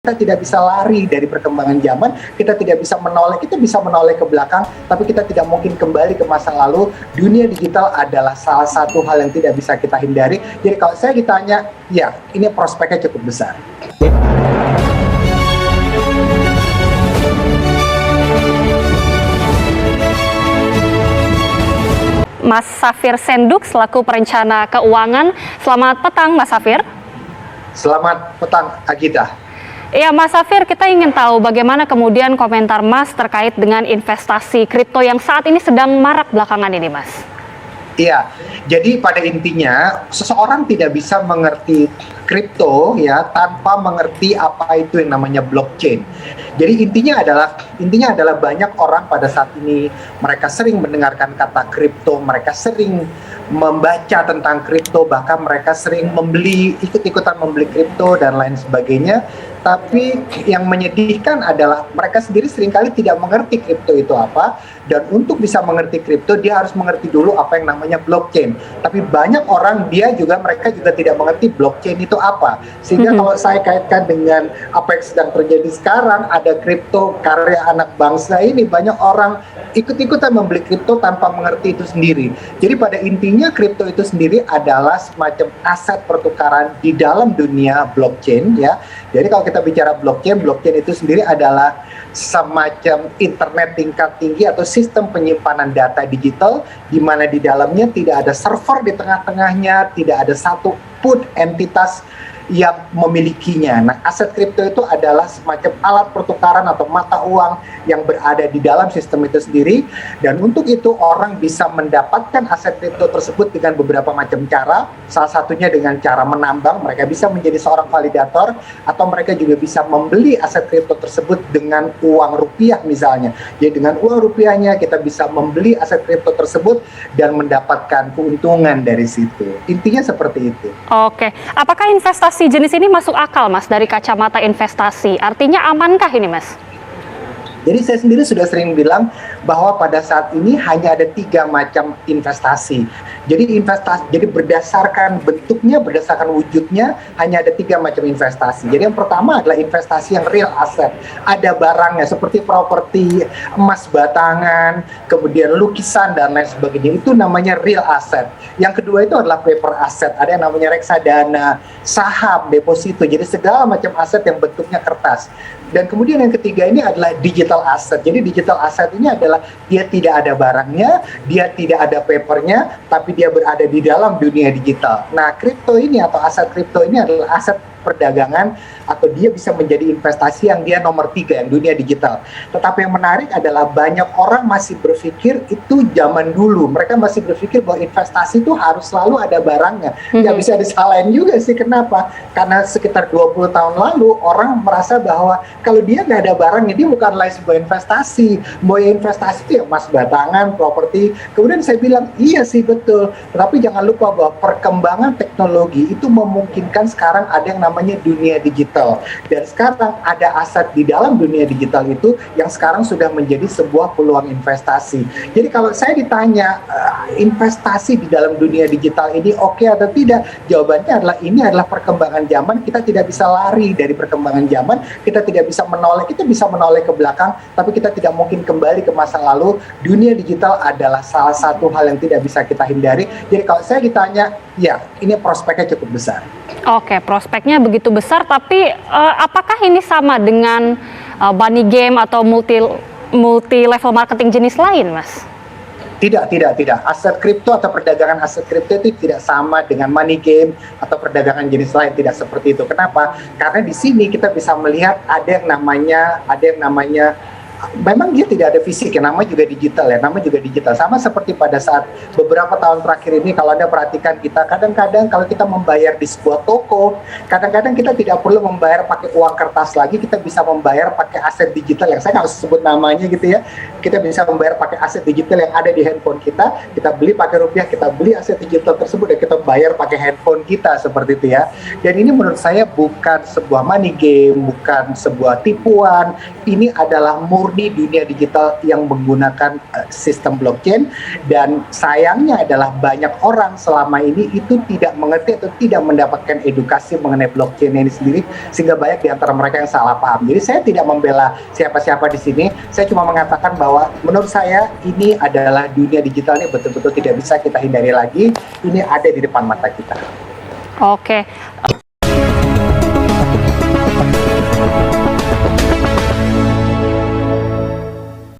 kita tidak bisa lari dari perkembangan zaman, kita tidak bisa menoleh, kita bisa menoleh ke belakang, tapi kita tidak mungkin kembali ke masa lalu. Dunia digital adalah salah satu hal yang tidak bisa kita hindari. Jadi kalau saya ditanya, ya ini prospeknya cukup besar. Mas Safir Senduk selaku perencana keuangan. Selamat petang, Mas Safir. Selamat petang, Agita. Ya, Mas Safir, kita ingin tahu bagaimana kemudian komentar Mas terkait dengan investasi kripto yang saat ini sedang marak belakangan ini, Mas. Iya, jadi pada intinya seseorang tidak bisa mengerti kripto ya tanpa mengerti apa itu yang namanya blockchain. Jadi intinya adalah banyak orang pada saat ini mereka sering mendengarkan kata kripto, mereka sering membaca tentang kripto, bahkan mereka sering ikut-ikutan membeli kripto dan lain sebagainya. Tapi yang menyedihkan adalah mereka sendiri seringkali tidak mengerti kripto itu apa, dan untuk bisa mengerti kripto dia harus mengerti dulu apa yang namanya blockchain. Tapi banyak orang mereka juga tidak mengerti blockchain itu apa. Sehingga kalau saya kaitkan dengan apa yang sedang terjadi sekarang, ada kripto karya anak bangsa ini, banyak orang ikut-ikutan membeli kripto tanpa mengerti itu sendiri. Jadi pada intinya kripto itu sendiri adalah semacam aset pertukaran di dalam dunia blockchain ya. Jadi kalau kita bicara blockchain itu sendiri adalah semacam internet tingkat tinggi atau sistem penyimpanan data digital di mana di dalamnya tidak ada server di tengah-tengahnya, tidak ada satu pun entitas yang memilikinya. Nah, aset kripto itu adalah semacam alat pertukaran atau mata uang yang berada di dalam sistem itu sendiri, dan untuk itu orang bisa mendapatkan aset kripto tersebut dengan beberapa macam cara. Salah satunya dengan cara menambang, mereka bisa menjadi seorang validator, atau mereka juga bisa membeli aset kripto tersebut dengan uang rupiah misalnya. Jadi dengan uang rupiahnya kita bisa membeli aset kripto tersebut dan mendapatkan keuntungan dari situ. Intinya seperti itu. Oke, apakah investasi jenis ini masuk akal, Mas, dari kacamata investasi? Artinya amankah ini, Mas? Jadi saya sendiri sudah sering bilang bahwa pada saat ini hanya ada 3 macam investasi. Jadi berdasarkan bentuknya, berdasarkan wujudnya, hanya ada 3 macam investasi. Jadi yang pertama adalah investasi yang real asset. Ada barangnya seperti properti, emas batangan, kemudian lukisan dan lain sebagainya. Itu namanya real asset. Yang kedua itu adalah paper asset. Ada yang namanya reksadana, saham, deposito. Jadi segala macam aset yang bentuknya kertas. Dan kemudian yang ketiga ini adalah digital asset. Jadi digital asset ini adalah dia tidak ada barangnya, dia tidak ada papernya, tapi dia berada di dalam dunia digital. Nah, kripto ini atau aset kripto ini adalah aset perdagangan, atau dia bisa menjadi investasi yang dia nomor 3, yang dunia digital. Tetapi yang menarik adalah banyak orang masih berpikir itu zaman dulu. Mereka masih berpikir bahwa investasi itu harus selalu ada barangnya. Ya bisa disalahin juga sih. Kenapa? Karena sekitar 20 tahun lalu orang merasa bahwa kalau dia nggak ada barangnya, dia bukanlah sebuah investasi. Bahwa investasi itu ya emas batangan, properti. Kemudian saya bilang, iya sih betul. Tetapi jangan lupa bahwa perkembangan teknologi itu memungkinkan sekarang ada yang namanya dunia digital. Dan sekarang ada aset di dalam dunia digital itu yang sekarang sudah menjadi sebuah peluang investasi. Jadi kalau saya ditanya investasi di dalam dunia digital ini oke atau tidak, jawabannya adalah ini adalah perkembangan zaman. Kita tidak bisa lari dari perkembangan zaman, kita tidak bisa menoleh, kita bisa menoleh ke belakang, tapi kita tidak mungkin kembali ke masa lalu. Dunia digital adalah salah satu hal yang tidak bisa kita hindari. Jadi kalau saya ditanya, ya ini prospeknya cukup besar. Oke, prospeknya begitu besar, tapi apakah ini sama dengan money game atau multi level marketing jenis lain, Mas? Tidak. Aset kripto atau perdagangan aset kripto itu tidak sama dengan money game atau perdagangan jenis lain, tidak seperti itu. Kenapa? Karena di sini kita bisa melihat ada yang namanya memang dia tidak ada fisik ya, nama juga digital ya, nama juga digital. Sama seperti pada saat beberapa tahun terakhir ini, kalau Anda perhatikan kita kadang-kadang kalau kita membayar di sebuah toko, kadang-kadang kita tidak perlu membayar pakai uang kertas lagi, kita bisa membayar pakai aset digital yang saya nggak usah sebut namanya gitu ya. Kita bisa membayar pakai aset digital yang ada di handphone kita beli pakai rupiah, kita beli aset digital tersebut dan kita bayar pakai handphone kita, seperti itu ya. Dan ini menurut saya bukan sebuah money game, bukan sebuah tipuan, ini adalah murni murni dunia digital yang menggunakan sistem blockchain, dan sayangnya adalah banyak orang selama ini itu tidak mengerti atau tidak mendapatkan edukasi mengenai blockchain ini sendiri, sehingga banyak di antara mereka yang salah paham. Jadi saya tidak membela siapa-siapa di sini, saya cuma mengatakan bahwa menurut saya ini adalah dunia digital ini betul-betul tidak bisa kita hindari lagi, ini ada di depan mata kita. Oke.